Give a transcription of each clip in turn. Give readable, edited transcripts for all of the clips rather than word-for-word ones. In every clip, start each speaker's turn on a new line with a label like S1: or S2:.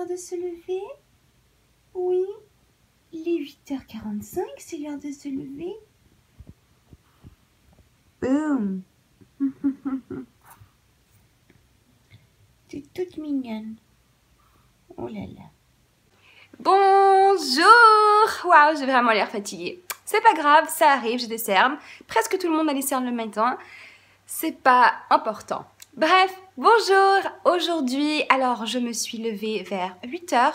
S1: l'heure de se lever? Oui. Il est 8h45, c'est l'heure de se lever. Boum. T'es toute mignonne. Oh là là.
S2: Bonjour! Waouh, j'ai vraiment l'air fatiguée. C'est pas grave, ça arrive, j'ai des cernes. Presque tout le monde a des cernes le matin. C'est pas important. Bref, bonjour! Aujourd'hui, alors je me suis levée vers 8h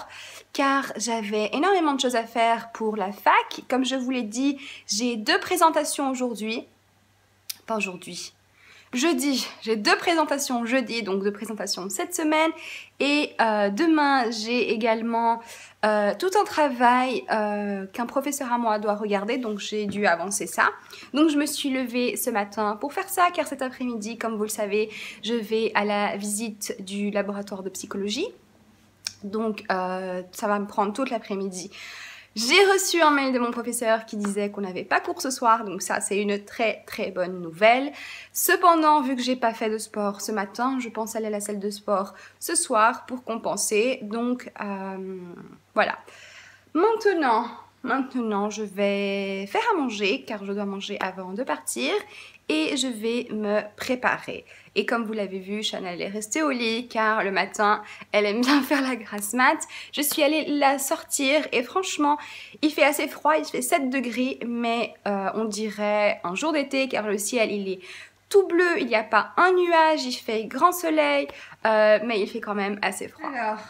S2: car j'avais énormément de choses à faire pour la fac. Comme je vous l'ai dit, j'ai 2 présentations aujourd'hui. Pas aujourd'hui. Jeudi, j'ai 2 présentations jeudi, donc 2 présentations cette semaine. Et demain, j'ai également tout un travail qu'un professeur à moi doit regarder, donc j'ai dû avancer ça. Donc je me suis levée ce matin pour faire ça, car cet après-midi, comme vous le savez, je vais à la visite du laboratoire de psychologie. Donc ça va me prendre toute l'après-midi. J'ai reçu un mail de mon professeur qui disait qu'on n'avait pas cours ce soir, donc ça c'est une très très bonne nouvelle. Cependant, vu que j'ai pas fait de sport ce matin, je pense aller à la salle de sport ce soir pour compenser. Donc voilà. Maintenant, je vais faire à manger car je dois manger avant de partir et je vais me préparer. Et comme vous l'avez vu, Chanel est restée au lit car le matin, elle aime bien faire la grasse mat. Je suis allée la sortir et franchement, il fait assez froid, il fait 7 degrés, mais on dirait un jour d'été car le ciel, il est tout bleu, il n'y a pas un nuage, il fait grand soleil, mais il fait quand même assez froid. Alors,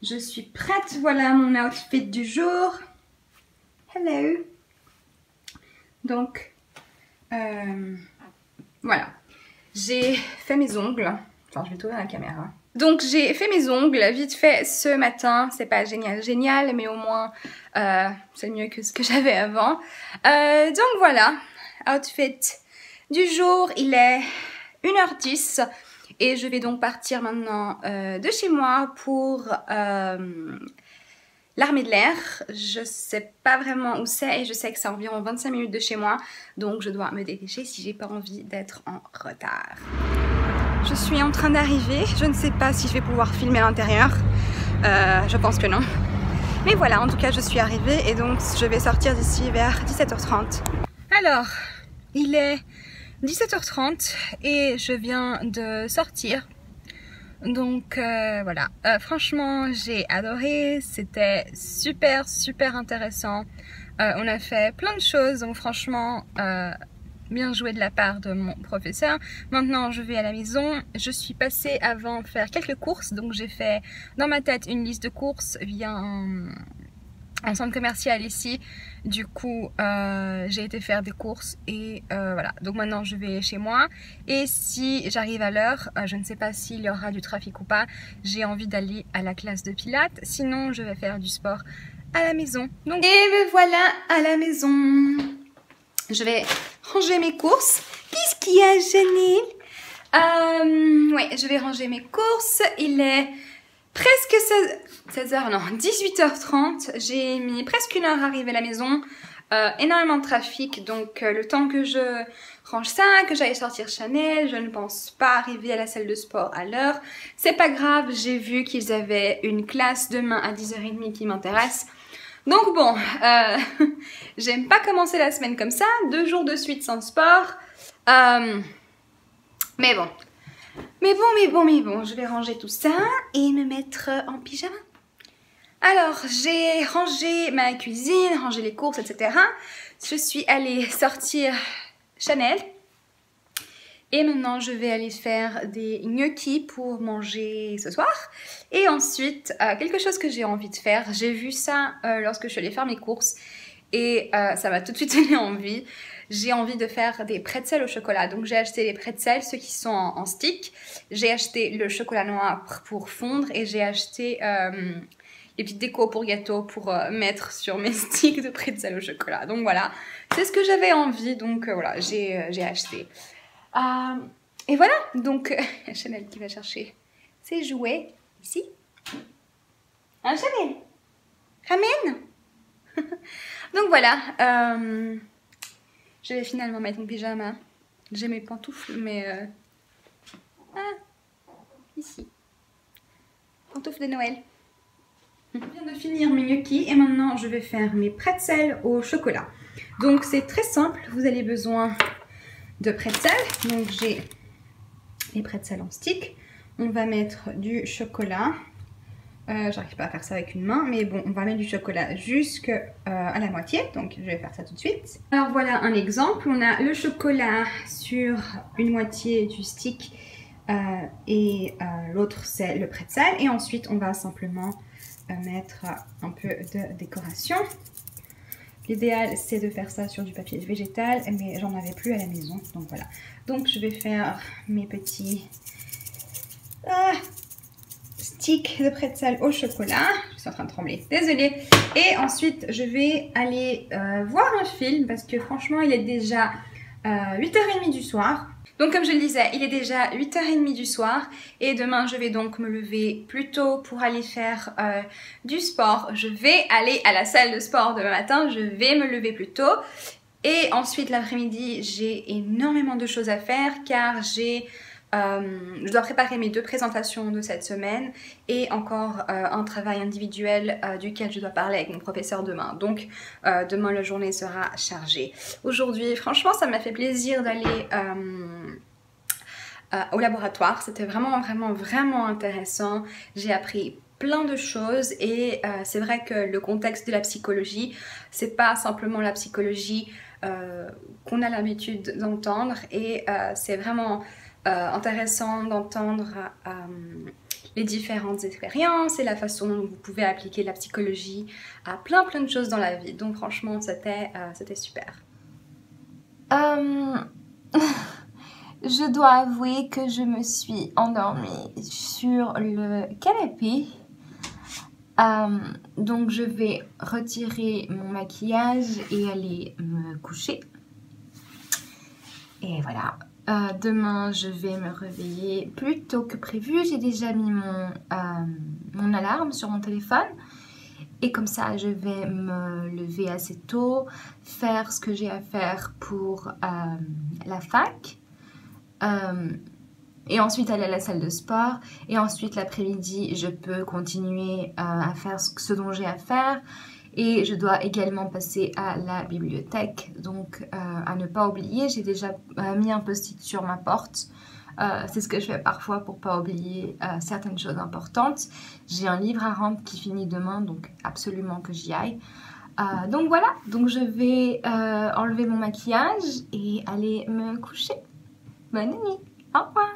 S2: je suis prête, voilà mon outfit du jour. Hello. Donc, voilà. J'ai fait mes ongles. Enfin, je vais tourner la caméra. Donc, j'ai fait mes ongles vite fait ce matin. C'est pas génial, mais au moins, c'est mieux que ce que j'avais avant. Donc, voilà. Outfit du jour, il est 1h10. Et je vais donc partir maintenant de chez moi pour l'armée de l'air. Je sais pas vraiment où c'est et je sais que c'est environ 25 minutes de chez moi. Donc je dois me dépêcher si j'ai pas envie d'être en retard. Je suis en train d'arriver. Je ne sais pas si je vais pouvoir filmer à l'intérieur. Je pense que non. Mais voilà, en tout cas je suis arrivée et donc je vais sortir d'ici vers 17h30. Alors, il est 17h30 et je viens de sortir. Donc voilà, franchement j'ai adoré, c'était super intéressant. On a fait plein de choses, donc franchement bien joué de la part de mon professeur. Maintenant je vais à la maison, je suis passée avant faire quelques courses, donc j'ai fait dans ma tête une liste de courses via un centre commercial ici. Du coup j'ai été faire des courses et voilà, donc maintenant je vais chez moi et si j'arrive à l'heure, je ne sais pas s'il y aura du trafic ou pas, j'ai envie d'aller à la classe de pilates, sinon je vais faire du sport à la maison. Donc, et me voilà à la maison. Je vais ranger mes courses. Qu'est-ce qu'il y a, Janine? Ouais, je vais ranger mes courses. Il est presque 16h, non, 18h30. J'ai mis presque 1 heure à arriver à la maison. Énormément de trafic, donc le temps que je range ça, que j'aille sortir Chanel, je ne pense pas arriver à la salle de sport à l'heure. C'est pas grave, j'ai vu qu'ils avaient une classe demain à 10h30 qui m'intéresse. Donc bon, j'aime pas commencer la semaine comme ça, 2 jours de suite sans sport. Mais bon, je vais ranger tout ça et me mettre en pyjama. Alors, j'ai rangé ma cuisine, rangé les courses, etc. Je suis allée sortir Chanel. Et maintenant, je vais aller faire des gnocchis pour manger ce soir. Et ensuite, quelque chose que j'ai envie de faire. J'ai vu ça lorsque je suis allée faire mes courses. Et ça m'a tout de suite donné envie. J'ai envie de faire des pretzels au chocolat. Donc j'ai acheté les pretzels, ceux qui sont en stick. J'ai acheté le chocolat noir pour fondre. Et j'ai acheté les petites décos pour gâteau pour mettre sur mes sticks de pretzels au chocolat. Donc voilà, c'est ce que j'avais envie. Donc voilà, j'ai acheté. Et voilà, donc Chanel qui va chercher ses jouets ici. Hein, Chanel? Ramène. Donc voilà, je vais finalement mettre mon pyjama. J'ai mes pantoufles, mais ici. Pantoufles de Noël. Je viens de finir mes gnocchis et maintenant je vais faire mes pretzels au chocolat. Donc c'est très simple, vous avez besoin de pretzels. Donc j'ai les pretzels en stick. On va mettre du chocolat. J'arrive pas à faire ça avec une main, mais bon, on va mettre du chocolat jusqu'à la moitié, donc je vais faire ça tout de suite. Alors voilà un exemple, on a le chocolat sur une moitié du stick et l'autre c'est le pretzel, et ensuite on va simplement mettre un peu de décoration. L'idéal c'est de faire ça sur du papier végétal, mais j'en avais plus à la maison, donc voilà. Donc je vais faire mes petits stick de pretzel au chocolat. Je suis en train de trembler, désolée. Et ensuite je vais aller voir un film parce que franchement il est déjà 8h30 du soir. Donc comme je le disais, il est déjà 8h30 du soir et demain je vais donc me lever plus tôt pour aller faire du sport. Je vais aller à la salle de sport demain matin, je vais me lever plus tôt. Et ensuite l'après-midi j'ai énormément de choses à faire car je dois préparer mes 2 présentations de cette semaine et encore un travail individuel duquel je dois parler avec mon professeur demain. Donc demain la journée sera chargée. Aujourd'hui franchement ça m'a fait plaisir d'aller au laboratoire. C'était vraiment intéressant. J'ai appris plein de choses et c'est vrai que le contexte de la psychologie, c'est pas simplement la psychologie qu'on a l'habitude d'entendre et c'est vraiment intéressant d'entendre les différentes expériences et la façon dont vous pouvez appliquer la psychologie à plein de choses dans la vie. Donc franchement c'était super.
S1: Je dois avouer que je me suis endormie sur le canapé. Donc je vais retirer mon maquillage et aller me coucher. Et voilà. Demain je vais me réveiller plus tôt que prévu. J'ai déjà mis mon alarme sur mon téléphone. Et comme ça je vais me lever assez tôt, faire ce que j'ai à faire pour la fac. Et ensuite aller à la salle de sport. Et ensuite l'après-midi je peux continuer à faire ce dont j'ai à faire. Et je dois également passer à la bibliothèque. Donc à ne pas oublier, j'ai déjà mis un post-it sur ma porte. C'est ce que je fais parfois pour pas oublier certaines choses importantes. J'ai un livre à rendre qui finit demain, donc absolument que j'y aille. Donc voilà, donc je vais enlever mon maquillage et aller me coucher. Bonne nuit, au revoir.